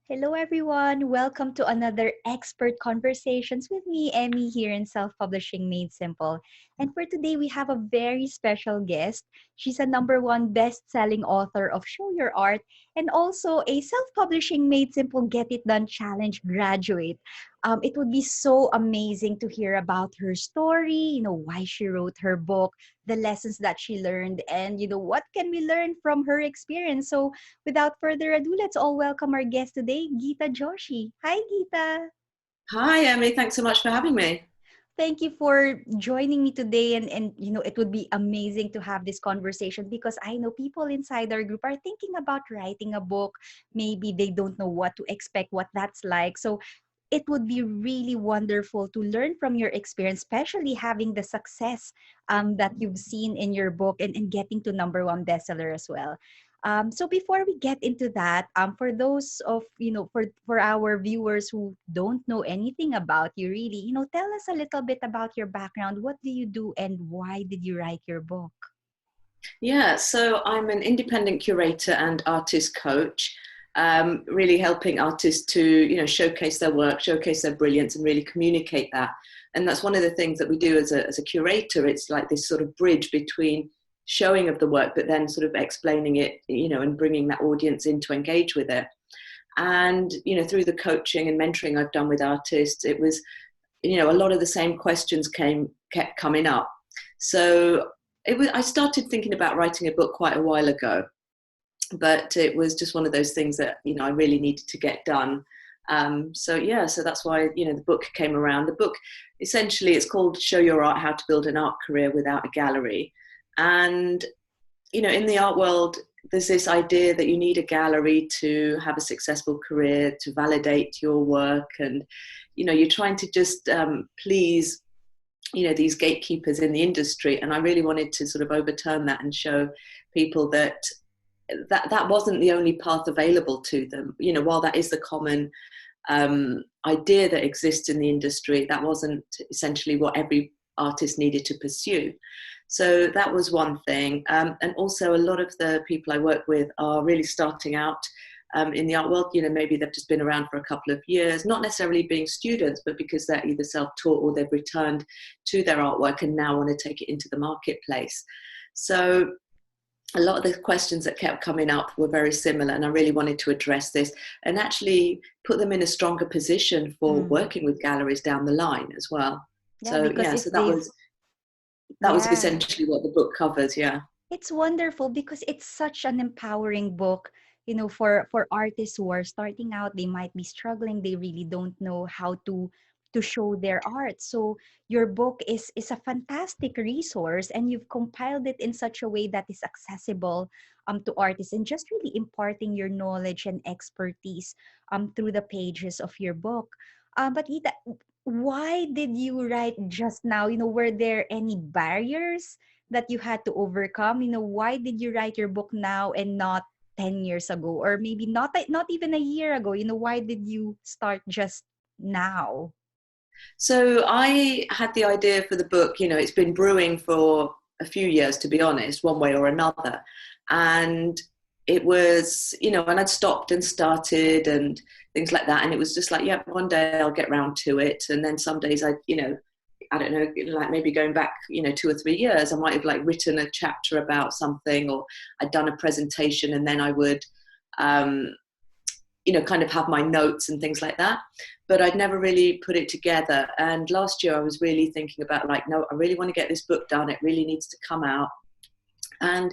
Hello, everyone. Welcome to another Expert Conversations with me, Emee, here in Self Publishing Made Simple. And for today, we have a very special guest. She's a number one best selling author of Show Your Art and also a Self Publishing Made Simple Get It Done Challenge graduate. It would be so amazing to hear about her story, why she wrote her book, the lessons that she learned, and, what can we learn from her experience. So, without further ado, let's all welcome our guest today, Gita Joshi. Hi, Gita. Hi, Emmy. Thanks so much for having me. Thank you for joining me today. And it would be amazing to have this conversation because I know people inside our group are thinking about writing a book. Maybe they don't know what to expect, what that's like. So it would be really wonderful to learn from your experience, especially having the success that you've seen in your book and getting to number one bestseller as well. So before we get into that, for those of, for our viewers who don't know anything about you really, tell us a little bit about your background. What do you do and why did you write your book? Yeah, so I'm an independent curator and artist coach, really helping artists to, showcase their work, showcase their brilliance, and really communicate that. And that's one of the things that we do as a curator. It's like this sort of bridge between showing of the work, but then sort of explaining it, and bringing that audience in to engage with it. And, through the coaching and mentoring I've done with artists, it was, a lot of the same questions kept coming up. So I started thinking about writing a book quite a while ago, but it was just one of those things that, I really needed to get done. So that's why, the book came around. The book, essentially, it's called Show Your Art, How to Build an Art Career Without a Gallery. And, in the art world, there's this idea that you need a gallery to have a successful career, to validate your work. And, you're trying to just please, these gatekeepers in the industry. And I really wanted to sort of overturn that and show people that wasn't the only path available to them. While that is the common idea that exists in the industry, that wasn't essentially what every artist needed to pursue. So that was one thing. And also a lot of the people I work with are really starting out in the art world. Maybe they've just been around for a couple of years, not necessarily being students, but because they're either self-taught or they've returned to their artwork and now want to take it into the marketplace. So a lot of the questions that kept coming up were very similar, and I really wanted to address this and actually put them in a stronger position for working with galleries down the line as well. Yeah, because if so they've that was yeah, essentially what the book covers. Yeah. it's wonderful because it's such an empowering book, for artists who are starting out. They might be struggling, they really don't know how to show their art. So your book is a fantastic resource, and you've compiled it in such a way that is accessible to artists, and just really imparting your knowledge and expertise through the pages of your book. But Gita, why did you write just now? Were there any barriers that you had to overcome? Why did you write your book now and not 10 years ago, or maybe not even a year ago? Why did you start just now? So I had the idea for the book, it's been brewing for a few years, to be honest, one way or another. And it was, and I'd stopped and started and things like that. And it was just like, yeah, one day I'll get round to it. And then some days I don't know, like maybe going back, 2 or 3 years, I might have like written a chapter about something, or I'd done a presentation, and then I would, kind of have my notes and things like that. But I'd never really put it together. And last year I was really thinking about like, no, I really want to get this book done. It really needs to come out. And,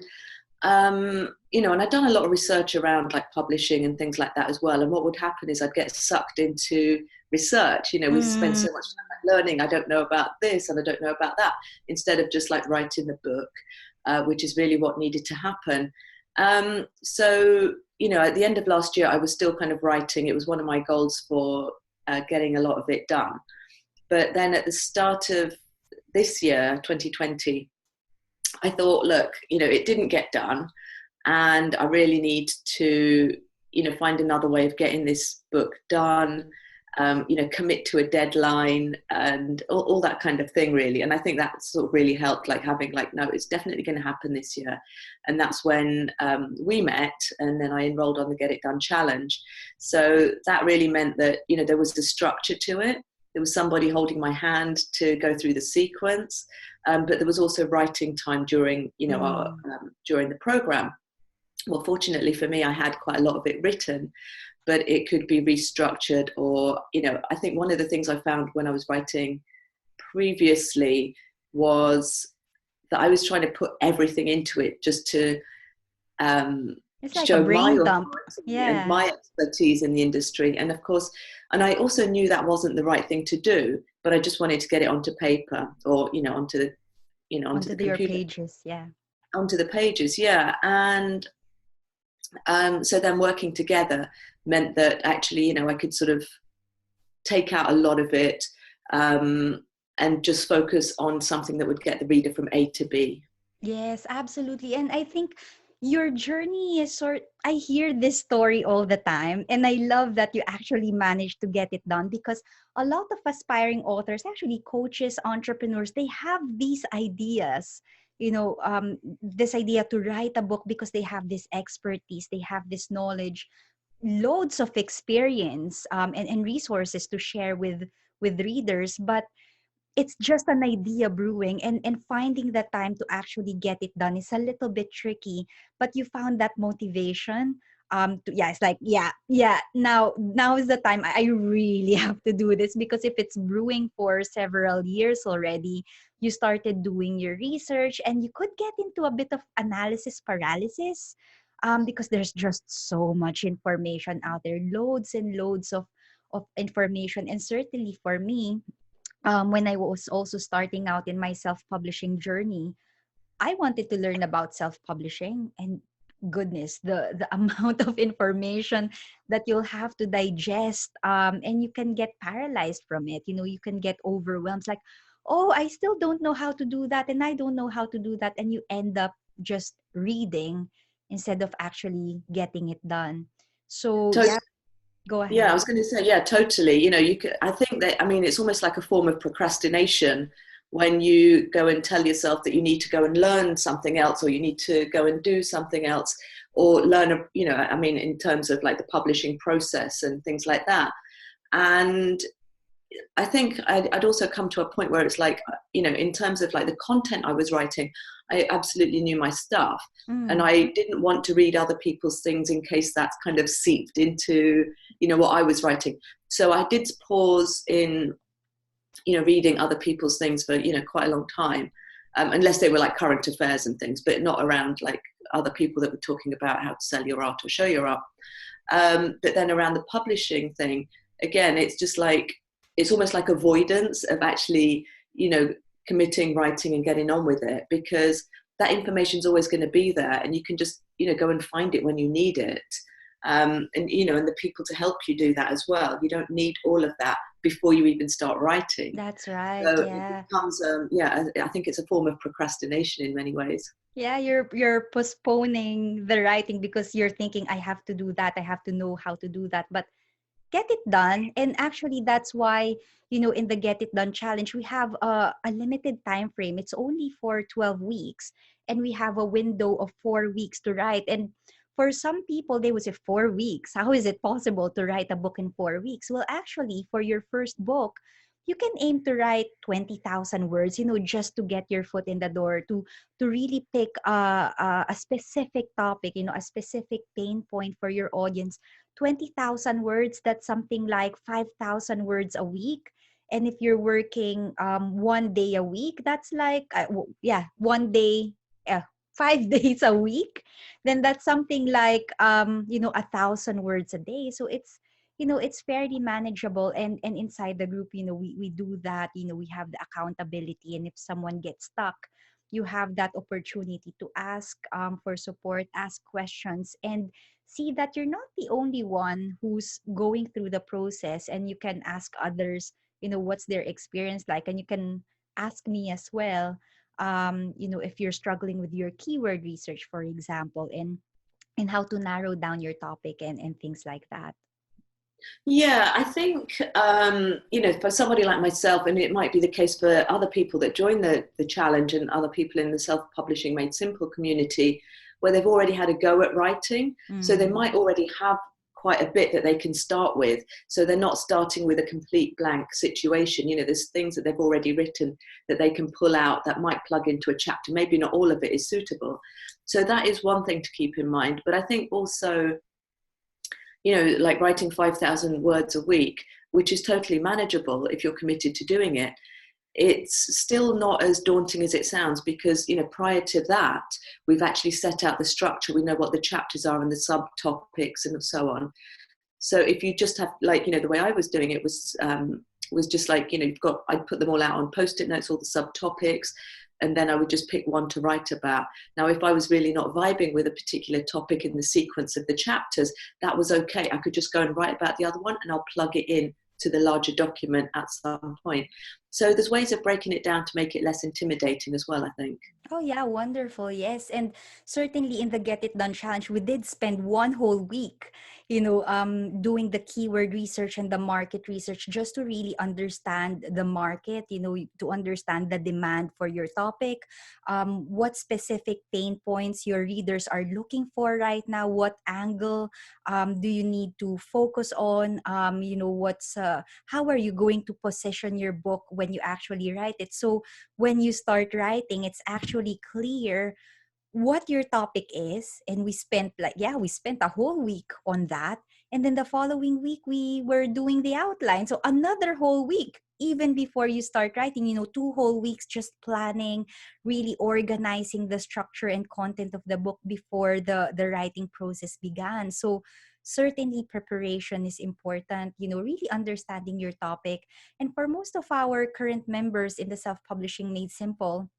and I'd done a lot of research around like publishing and things like that as well. And what would happen is I'd get sucked into research. We spend so much time learning. I don't know about this and I don't know about that, instead of just like writing the book, which is really what needed to happen. So, at the end of last year, I was still kind of writing. It was one of my goals for getting a lot of it done. But then at the start of this year, 2020, I thought, look, it didn't get done, and I really need to, find another way of getting this book done. commit to a deadline and all that kind of thing, really. And I think that sort of really helped, like having like, no, it's definitely going to happen this year. And that's when we met, and then I enrolled on the Get It Done Challenge. So that really meant that, there was a structure to it. There was somebody holding my hand to go through the sequence, but there was also writing time during, Mm. during the program. Well, fortunately for me, I had quite a lot of it written, but it could be restructured. Or, I think one of the things I found when I was writing previously was that I was trying to put everything into it just to It's like a show my brain dump. authority and Yeah. my expertise in the industry. And of course, and I also knew that wasn't the right thing to do, but I just wanted to get it onto paper, or, onto Onto the your computer, pages. Yeah. onto the pages. Yeah. And so then working together meant that actually, I could sort of take out a lot of it, and just focus on something that would get the reader from A to B. Yes, absolutely. And I think your journey is I hear this story all the time, and I love that you actually managed to get it done, because a lot of aspiring authors, actually coaches, entrepreneurs, they have these ideas, this idea to write a book because they have this expertise, they have this knowledge, loads of experience, and resources to share with readers, but it's just an idea brewing, and finding the time to actually get it done is a little bit tricky, but you found that motivation, yeah, it's like, yeah, now is the time. I really have to do this, because if it's brewing for several years already, you started doing your research, and you could get into a bit of analysis paralysis, because there's just so much information out there, loads and loads of information. And certainly for me, when I was also starting out in my self-publishing journey, I wanted to learn about self-publishing, and goodness, the amount of information that you'll have to digest, and you can get paralyzed from it. You can get overwhelmed. It's like, oh, I still don't know how to do that, and I don't know how to do that, and you end up just reading instead of actually getting it done. So So yeah, go yeah, I ahead. was going to say, yeah, totally. You could, I think that, I mean, it's almost like a form of procrastination when you go and tell yourself that you need to go and learn something else, or you need to go and do something else, or learn, I mean, in terms of like the publishing process and things like that. And I think I'd also come to a point where it's like, in terms of like the content I was writing, I absolutely knew my stuff. And Mm, I didn't want to read other people's things in case that's kind of seeped into, what I was writing. So I did pause in, reading other people's things for, quite a long time, unless they were like current affairs and things, but not around like other people that were talking about how to sell your art or show your art. But then around the publishing thing, again, it's just like, it's almost like avoidance of actually, committing, writing, and getting on with it, because that information is always going to be there, and you can just, go and find it when you need it. And and the people to help you do that as well. You don't need all of that before you even start writing. that's right. So it Yeah. becomes, yeah, I think it's a form of procrastination in many ways. Yeah, you're postponing the writing because you're thinking, I have to do that, I have to know how to do that. But get it done. And actually that's why, in the Get It Done challenge, we have a limited time frame. It's only for 12 weeks, and we have a window of 4 weeks to write. And for some people, they would say, 4 weeks, how is it possible to write a book in 4 weeks? Well, actually, for your first book, you can aim to write 20,000 words, just to get your foot in the door, to really pick a specific topic, a specific pain point for your audience. 20,000 words, that's something like 5,000 words a week. And if you're working one day a week, that's like, yeah, one day, 5 days a week, then that's something like, 1,000 words a day. So it's fairly manageable. And inside the group, we do that. We have the accountability. And if someone gets stuck, you have that opportunity to ask for support, ask questions, and see that you're not the only one who's going through the process. And you can ask others, what's their experience like. And you can ask me as well, if you're struggling with your keyword research, for example, and how to narrow down your topic, and things like that. Yeah, I think for somebody like myself, and it might be the case for other people that join the challenge and other people in the self-publishing made simple community, where they've already had a go at writing, so they Mm. might already have quite a bit that they can start with. So they're not starting with a complete blank situation. There's things that they've already written that they can pull out that might plug into a chapter. Maybe not all of it is suitable. So that is one thing to keep in mind. But I think also, like writing 5,000 words a week, which is totally manageable if you're committed to doing it. It's still not as daunting as it sounds, because, prior to that, we've actually set out the structure. We know what the chapters are and the subtopics and so on. So if you just have, like, the way I was doing it was just like, I'd put them all out on post-it notes, all the subtopics, and then I would just pick one to write about. Now, if I was really not vibing with a particular topic in the sequence of the chapters, that was okay. I could just go and write about the other one, and I'll plug it in to the larger document at some point. So there's ways of breaking it down to make it less intimidating as well, I think. Oh yeah, wonderful. Yes. And certainly in the Get It Done challenge, we did spend one whole week, doing the keyword research and the market research just to really understand the market, to understand the demand for your topic, what specific pain points your readers are looking for right now, what angle do you need to focus on, how are you going to position your book when you actually write it. So when you start writing, it's actually clear what your topic is. And we spent a whole week on that. And then the following week, we were doing the outline. So another whole week, even before you start writing, 2 whole weeks just planning, really organizing the structure and content of the book before the writing process began. So certainly preparation is important, really understanding your topic. And for most of our current members in the Self-Publishing Made Simple,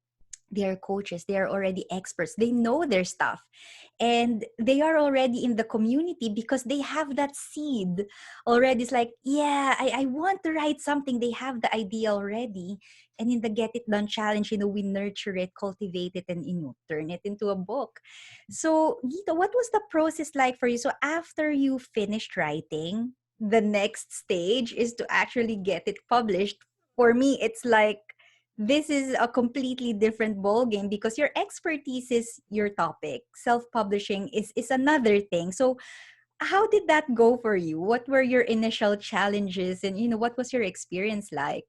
they are coaches, they are already experts, they know their stuff, and they are already in the community because they have that seed already. It's like, yeah, I want to write something. They have the idea already. And in the Get It Done challenge, we nurture it, cultivate it, and turn it into a book. So Gita, what was the process like for you? So after you finished writing, the next stage is to actually get it published. For me, it's like, this is a completely different ball game because your expertise is your topic. Self-publishing is another thing. So how did that go for you? What were your initial challenges, and what was your experience like?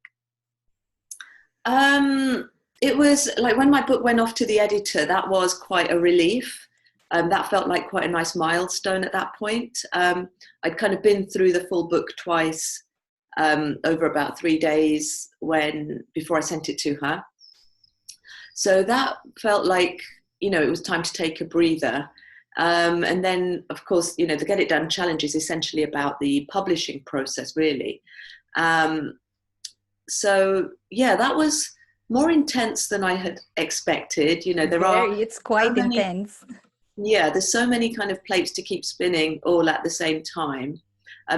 Um, it was like when my book went off to the editor, that was quite a relief. That felt like quite a nice milestone at that point. I'd kind of been through the full book twice, over about 3 days before I sent it to her. So that felt like, it was time to take a breather. And then, of course, the Get It Done challenge is essentially about the publishing process, really. Um, so yeah, that was more intense than I had expected. There are Very, it's so quite many, intense. yeah, there's so many kind of plates to keep spinning all at the same time.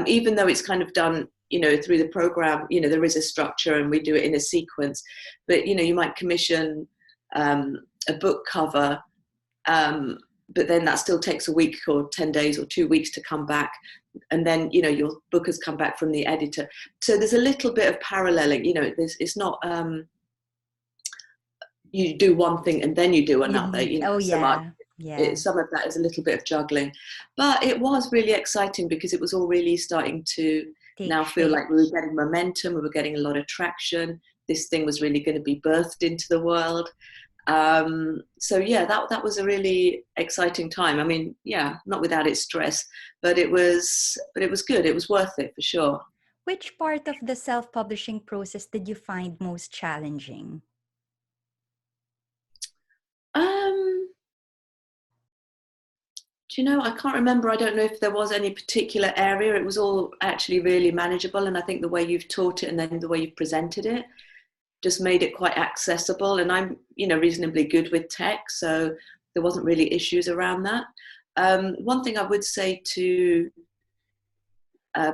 Even though it's kind of done, through the program, there is a structure and we do it in a sequence. But you might commission a book cover, but then that still takes a week or 10 days or 2 weeks to come back. And then, your book has come back from the editor. So there's a little bit of paralleling, it's not, you do one thing and then you do another, Oh so much. yeah, yeah. Some of that is a little bit of juggling. But it was really exciting because it was all really starting to Take now feel shape. like we were getting momentum, we were getting a lot of traction. This thing was really going to be birthed into the world. So yeah, that was a really exciting time. I mean, yeah, not without its stress, but it was good. It was worth it for sure. Which part of the self-publishing process did you find most challenging? Um, do you know, I can't remember. I don't know if there was any particular area. It was all actually really manageable, and I think the way you've taught it and then the way you've presented it just made it quite accessible. And I'm, reasonably good with tech, so there wasn't really issues around that. One thing I would say to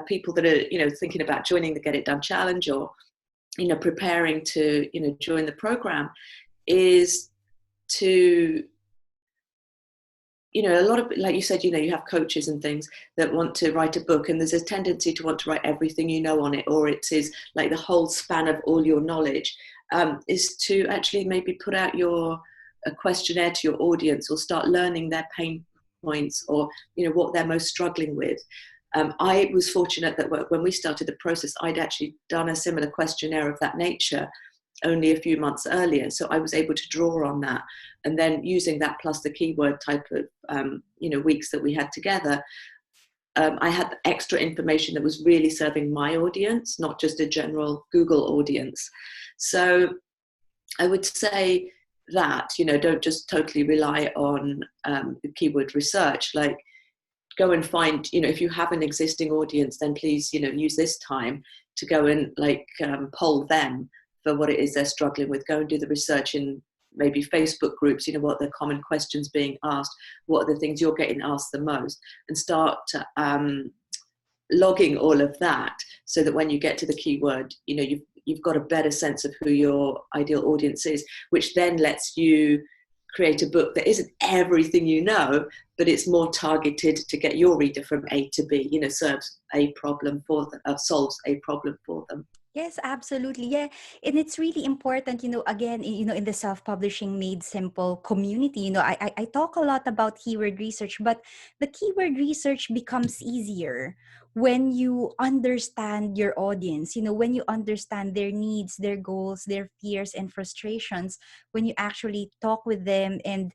people that are, thinking about joining the Get It Done challenge, or, preparing to, join the program, is to a lot of, like you said, you have coaches and things that want to write a book, and there's a tendency to want to write everything on it, or it is like the whole span of all your knowledge. Is to actually maybe put out a questionnaire to your audience, or start learning their pain points, or what they're most struggling with. I was fortunate that when we started the process, I'd actually done a similar questionnaire of that nature only a few months earlier. So I was able to draw on that, and then using that plus the keyword type of weeks that we had together, I had extra information that was really serving my audience, not just a general Google audience. So I would say that, don't just totally rely on the keyword research. Like, go and find, if you have an existing audience, then please, use this time to go and poll them for what it is they're struggling with. Go and do the research in maybe Facebook groups, what are the common questions being asked, what are the things you're getting asked the most, and start logging all of that, so that when you get to the keyword, you've got a better sense of who your ideal audience is, which then lets you create a book that isn't everything but it's more targeted to get your reader from A to B, serves a problem for them, solves a problem for them. Yes, absolutely. Yeah. And it's really important, again, in the self-publishing made simple community, I talk a lot about keyword research, but the keyword research becomes easier when you understand your audience, when you understand their needs, their goals, their fears and frustrations, when you actually talk with them and,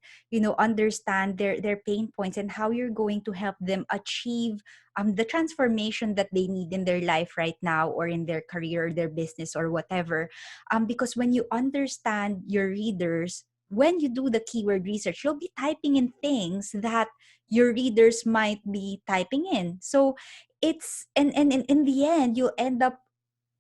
understand their pain points and how you're going to help them achieve the transformation that they need in their life right now, or in their career, their business, or whatever. Because when you understand your readers, when you do the keyword research, you'll be typing in things that your readers might be typing in. So it's, and in the end, you'll end up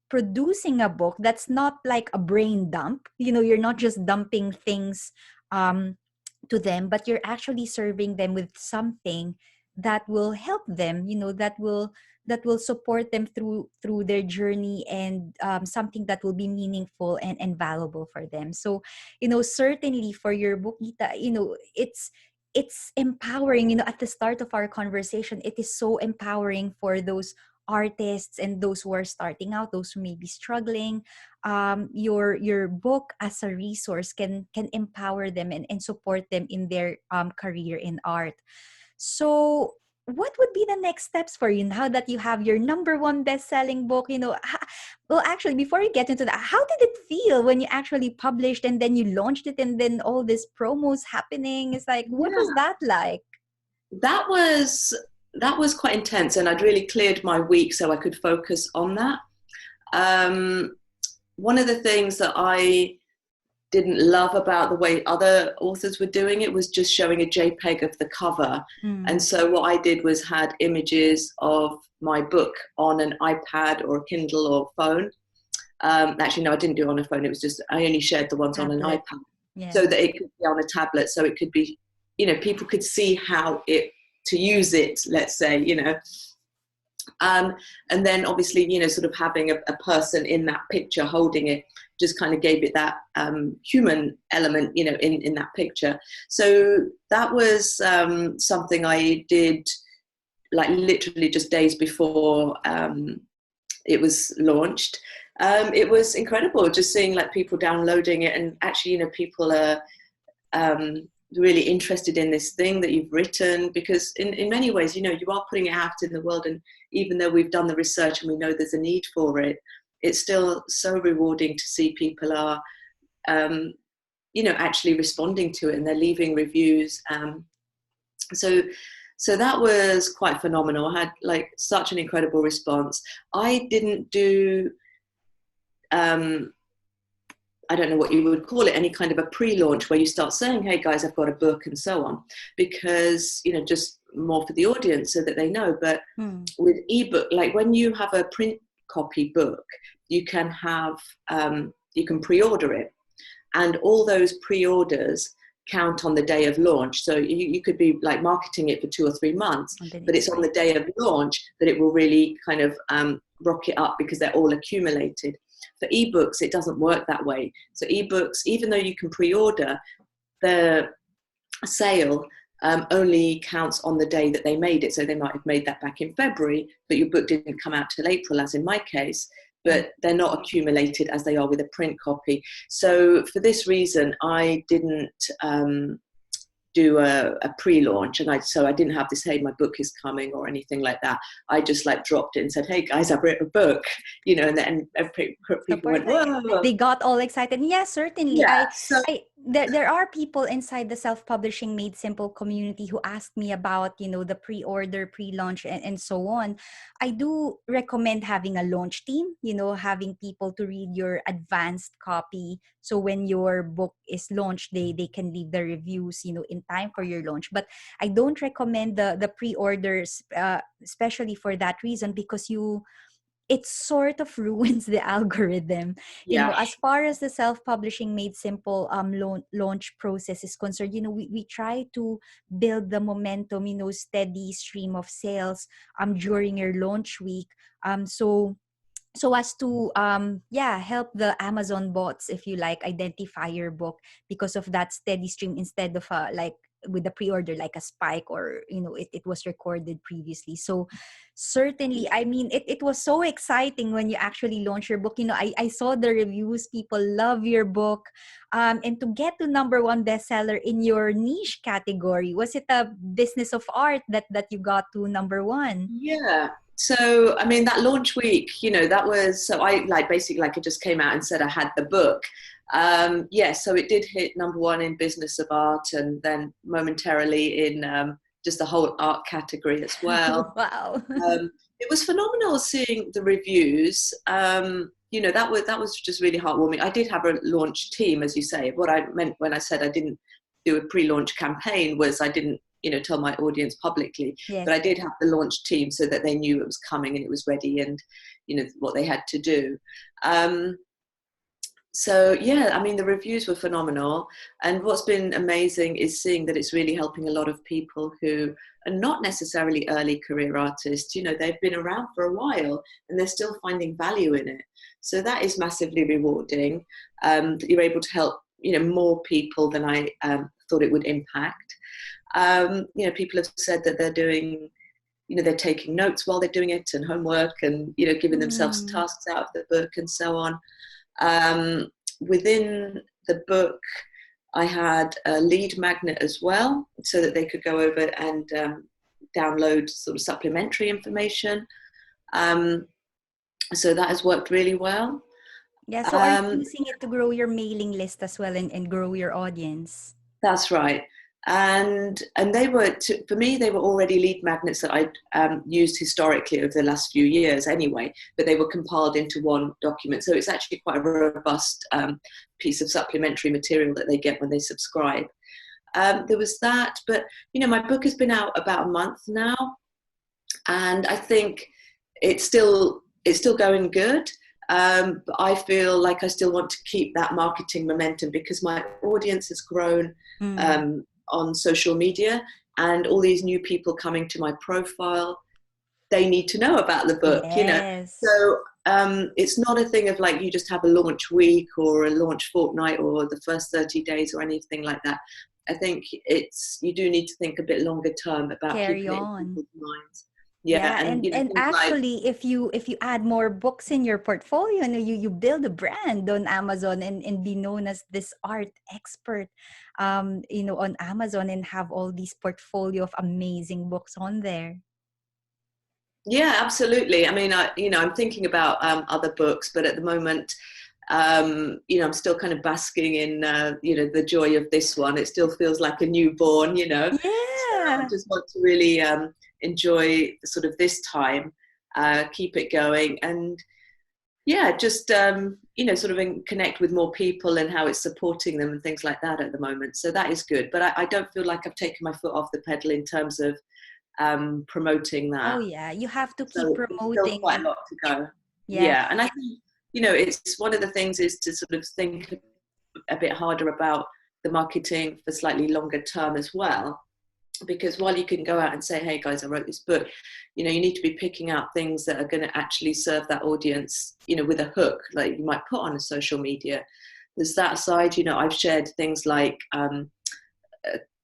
producing a book that's not like a brain dump. You're not just dumping things to them, but you're actually serving them with something that will help them, that will support them through their journey, and something that will be meaningful and valuable for them. So certainly for your book, Gita, it's empowering. At the start of our conversation, it is so empowering for those artists and those who are starting out, those who may be struggling. Your book as a resource can empower them and support them in their career in art. So what would be the next steps for you now that you have your number one best-selling book? Well, actually, before you get into that, how did it feel when you actually published and then you launched it, and then all these promos happening? It's like, what was Yeah, that like? that was quite intense, and I'd really cleared my week so I could focus on that. One of the things that I didn't love about the way other authors were doing it was just showing a JPEG of the cover. And Mm, so what I did was had images of my book on an iPad or a Kindle or phone. Actually, no, I didn't do it on a phone. It was just, I only shared the ones on an tablet. iPad, so Yes. that it could be on a tablet. So it could be, people could see how to use it, let's say, and then obviously, sort of having a person in that picture holding it just kind of gave it that human element, in that picture. So that was something I did like literally just days before it was launched. It was incredible just seeing like people downloading it, and actually, people are really interested in this thing that you've written, because in many ways, you are putting it out in the world, and even though we've done the research and we know there's a need for it, it's still so rewarding to see people are actually responding to it, and they're leaving reviews. So that was quite phenomenal. I had like such an incredible response. I didn't do I don't know what you would call it, any kind of a pre-launch where you start saying, hey guys, I've got a book and so on, because, just more for the audience so that they know. But Mm, with ebook, like when you have a print copy book, you can have, you can pre-order it, and all those pre-orders count on the day of launch. So you could be like marketing it for 2 or 3 months, and then but it's it's on the free. day of launch that it will really kind of rock it up, because they're all accumulated. For ebooks, it doesn't work that way. So ebooks, even though you can pre-order, the sale only counts on the day that they made it. So they might have made that back in February, but your book didn't come out till April, as in my case. But they're not accumulated as they are with a print copy. So for this reason, I didn't do a pre-launch, and so I didn't have to say my book is coming or anything like that. I just like dropped it and said, "Hey guys, I've written a book," and then people went, Support, "Whoa!" they got all excited. Yes, certainly. Yeah. So There are people inside the self-publishing made simple community who ask me about, the pre-order, pre-launch, and so on. I do recommend having a launch team, having people to read your advanced copy, so when your book is launched, they can leave the reviews, in time for your launch. But I don't recommend the pre-orders, especially for that reason, because it sort of ruins the algorithm. yeah, As far as the self-publishing made simple launch process is concerned, we try to build the momentum, steady stream of sales during your launch week. So as to help the Amazon bots, if you like, identify your book because of that steady stream, instead of like with the pre-order, like a spike, or it was recorded previously. So certainly, I mean, it was so exciting when you actually launch your book. I saw the reviews, people love your book, and to get to number one bestseller in your niche category. Was it a business of art that you got to number one? yeah. So I mean, that launch week, that was, so I basically it just came out and said I had the book. Yeah, so it did hit number one in business of art, and then momentarily in just the whole art category as well. Wow. It was phenomenal seeing the reviews. That was just really heartwarming. I did have a launch team, as you say. What I meant when I said I didn't do a pre-launch campaign was I didn't, tell my audience publicly, but Yes. I did have the launch team so that they knew it was coming and it was ready, and what they had to do. So yeah, I mean, the reviews were phenomenal, and what's been amazing is seeing that it's really helping a lot of people who are not necessarily early career artists. They've been around for a while and they're still finding value in it. So that is massively rewarding, that you're able to help more people than I thought it would impact. People have said that they're doing, they're taking notes while they're doing it, and homework, and giving themselves Mm. tasks out of the book and so on. Within the book, I had a lead magnet as well, so that they could go over and download sort of supplementary information. So that has worked really well. Yeah. So are you using it to grow your mailing list as well, and grow your audience? That's right. And they were, for me, they were already lead magnets that I'd used historically over the last few years anyway, but they were compiled into one document. So it's actually quite a robust piece of supplementary material that they get when they subscribe. There was that, but my book has been out about a month now, and I think it's still going good. But I feel like I still want to keep that marketing momentum, because my audience has grown Mm. on social media, and all these new people coming to my profile, they need to know about the book, Yes. So it's not a thing of like you just have a launch week or a launch fortnight or the first 30 days or anything like that. I think you do need to think a bit longer term about Carry keeping it in on. people's minds. Yeah, Yeah, and and things like, actually, if you add more books in your portfolio, you build a brand on Amazon, and be known as this art expert, on Amazon, and have all these portfolio of amazing books on there. yeah, absolutely. I mean, I'm thinking about other books, but at the moment, I'm still kind of basking in, the joy of this one. It still feels like a newborn. So I Yeah. just want to really enjoy sort of this time, keep it going, and yeah, just sort of connect with more people and how it's supporting them and things like that at the moment. So that is good. But I don't feel like I've taken my foot off the pedal in terms of promoting Oh that. yeah, you have to keep So there's still promoting. quite a lot to go. Yeah. Yeah, and I think it's one of the things is to sort of think a bit harder about the marketing for slightly longer term as well, because while you can go out and say, hey guys, I wrote this book, you need to be picking out things that are going to actually serve that audience, with a hook, like you might put on a social media. There's that side. I've shared things like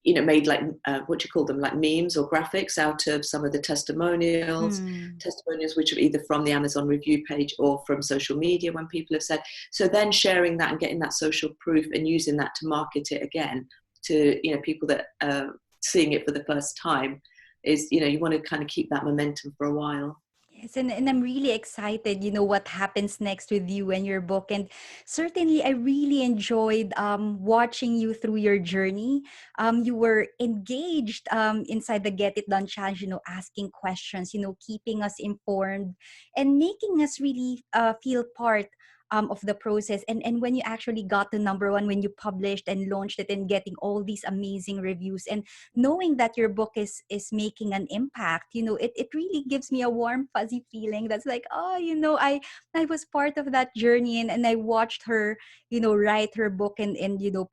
made like what do you call them, like memes or graphics out of some of the Mm. testimonials which are either from the Amazon review page or from social media when people have said. So then sharing that and getting that social proof and using that to market it again to people that are seeing it for the first time is, you want to kind of keep that momentum for a while. Yes, and I'm really excited, what happens next with you and your book. And certainly, I really enjoyed watching you through your journey. You were engaged inside the Get It Done challenge, asking questions, keeping us informed and making us really feel part of the process. And when you actually got to number one, when you published and launched it and getting all these amazing reviews and knowing that your book is making an impact, it really gives me a warm fuzzy feeling that's like, oh, I was part of that journey, and I watched her, write her book and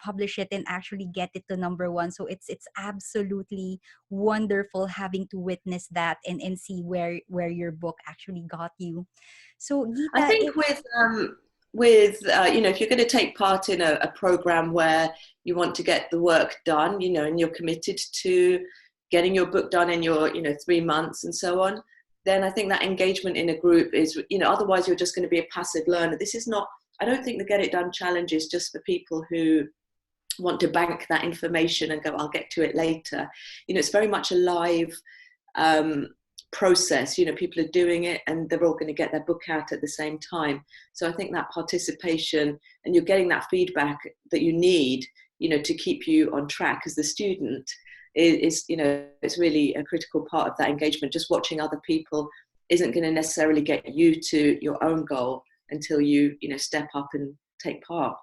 publish it and actually get it to number one. So it's absolutely wonderful having to witness that and see where your book actually got you. So I Gita, think if if you're going to take part in a program where you want to get the work done, and you're committed to getting your book done in your 3 months and so on, then I think that engagement in a group is, otherwise you're just going to be a passive learner. This is not, I don't think the Get It Done challenge is just for people who want to bank that information and go, I'll get to it later. It's very much a live um, process. People are doing it and they're all going to get their book out at the same time. So I think that participation and you're getting that feedback that you need, to keep you on track as the student is it's really a critical part of that engagement. Just watching other people isn't going to necessarily get you to your own goal until you step up and take part.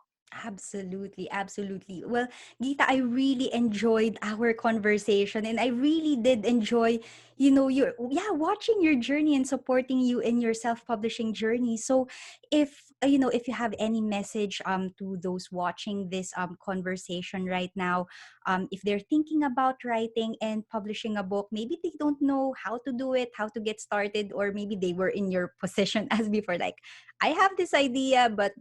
Absolutely, absolutely. Well, Gita, I really enjoyed our conversation and I really did enjoy, your watching your journey and supporting you in your self-publishing journey. So, if you have any message to those watching this conversation right now, if they're thinking about writing and publishing a book, maybe they don't know how to do it, how to get started, or maybe they were in your position as before, like, I have this idea, but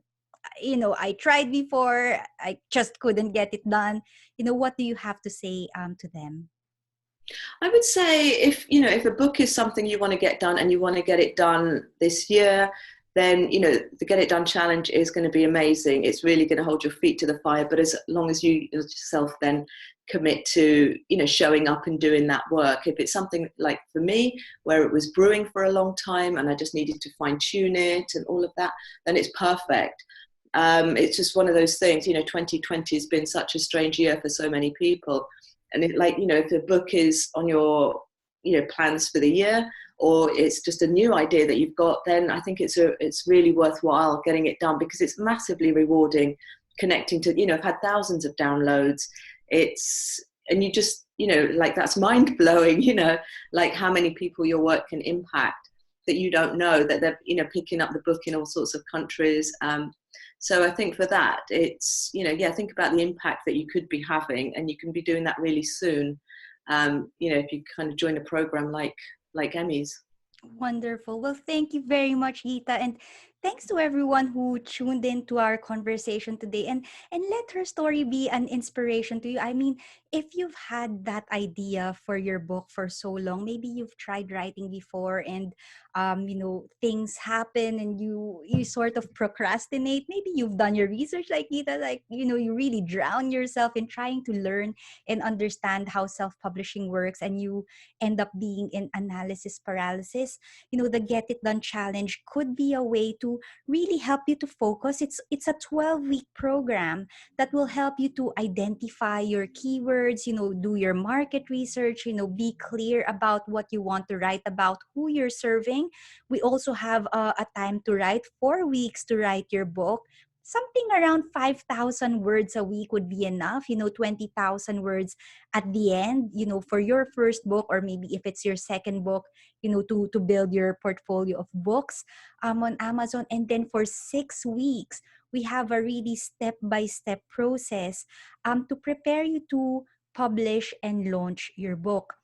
I tried before, I just couldn't get it done. What do you have to say to them? I would say if a book is something you want to get done and you want to get it done this year, then the Get It Done challenge is going to be amazing. It's really going to hold your feet to the fire. But as long as you yourself then commit to showing up and doing that work. If it's something like for me where it was brewing for a long time and I just needed to fine tune it and all of that, then it's perfect. It's just one of those things. 2020 has been such a strange year for so many people. And if the book is on your plans for the year, or it's just a new idea that you've got, then I think it's really worthwhile getting it done, because it's massively rewarding connecting to, I've had thousands of downloads. And you just, like, that's mind blowing, like how many people your work can impact that you don't know, that they're, picking up the book in all sorts of countries. So I think for that, it's, think about the impact that you could be having, and you can be doing that really soon. If you kind of join a program like Emee's. Wonderful. Well, thank you very much, Gita. And thanks to everyone who tuned in to our conversation today, and let her story be an inspiration to you. I mean, if you've had that idea for your book for so long, maybe you've tried writing before and things happen and you sort of procrastinate. Maybe you've done your research like Gita, like you really drown yourself in trying to learn and understand how self-publishing works, and you end up being in analysis paralysis. The Get It Done challenge could be a way to really help you to focus. It's a 12-week program that will help you to identify your keywords, do your market research, be clear about what you want to write about, who you're serving. We also have a time to write, 4 weeks to write your book. Something around 5,000 words a week would be enough, 20,000 words at the end, for your first book, or maybe if it's your second book, to build your portfolio of books on Amazon. And then for 6 weeks, we have a really step-by-step process to prepare you to publish and launch your book.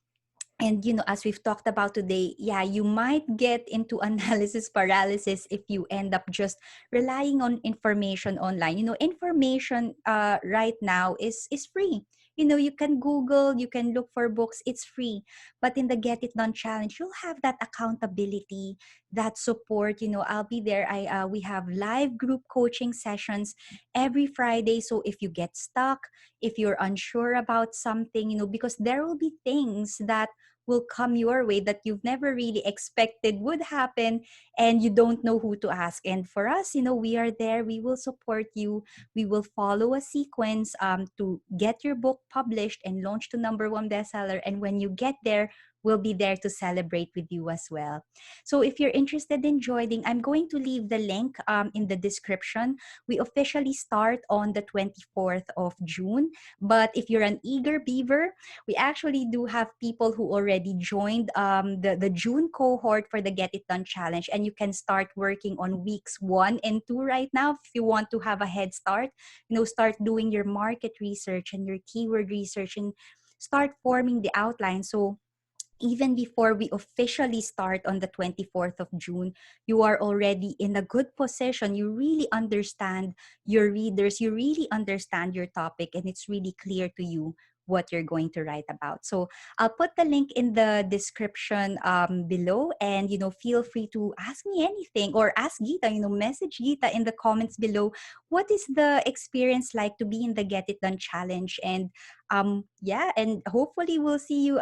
And as we've talked about today, yeah, you might get into analysis paralysis if you end up just relying on information online. Information right now is free. You can Google, you can look for books, it's free. But in the Get It Done challenge, you'll have that accountability, that support. I'll be there. We have live group coaching sessions every Friday. So if you get stuck, if you're unsure about something, because there will be things that will come your way that you've never really expected would happen, and you don't know who to ask. And for us, we are there. We will support you. We will follow a sequence to get your book published and launched to number one bestseller. And when you get there, we'll be there to celebrate with you as well. So if you're interested in joining, I'm going to leave the link in the description. We officially start on the 24th of June. But if you're an eager beaver, we actually do have people who already joined the June cohort for the Get It Done challenge. And you can start working on weeks 1 and 2 right now if you want to have a head start. Start doing your market research and your keyword research, and start forming the outline. So even before we officially start on the 24th of June, you are already in a good position. You really understand your readers, you really understand your topic, and it's really clear to you what you're going to write about. So I'll put the link in the description below, and feel free to ask me anything, or ask Gita, message Gita in the comments below. What is the experience like to be in the Get It Done challenge? And yeah, and hopefully we'll see you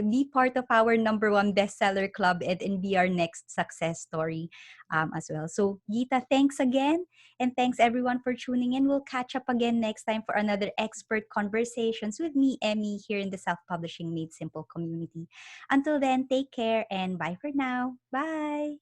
be part of our number one bestseller club, and be our next success story as well. So Gita, thanks again, and thanks everyone for tuning in. We'll catch up again next time for another expert conversations with me, Emee, here in the Self-Publishing Made Simple community. Until then, take care, and bye for now. Bye.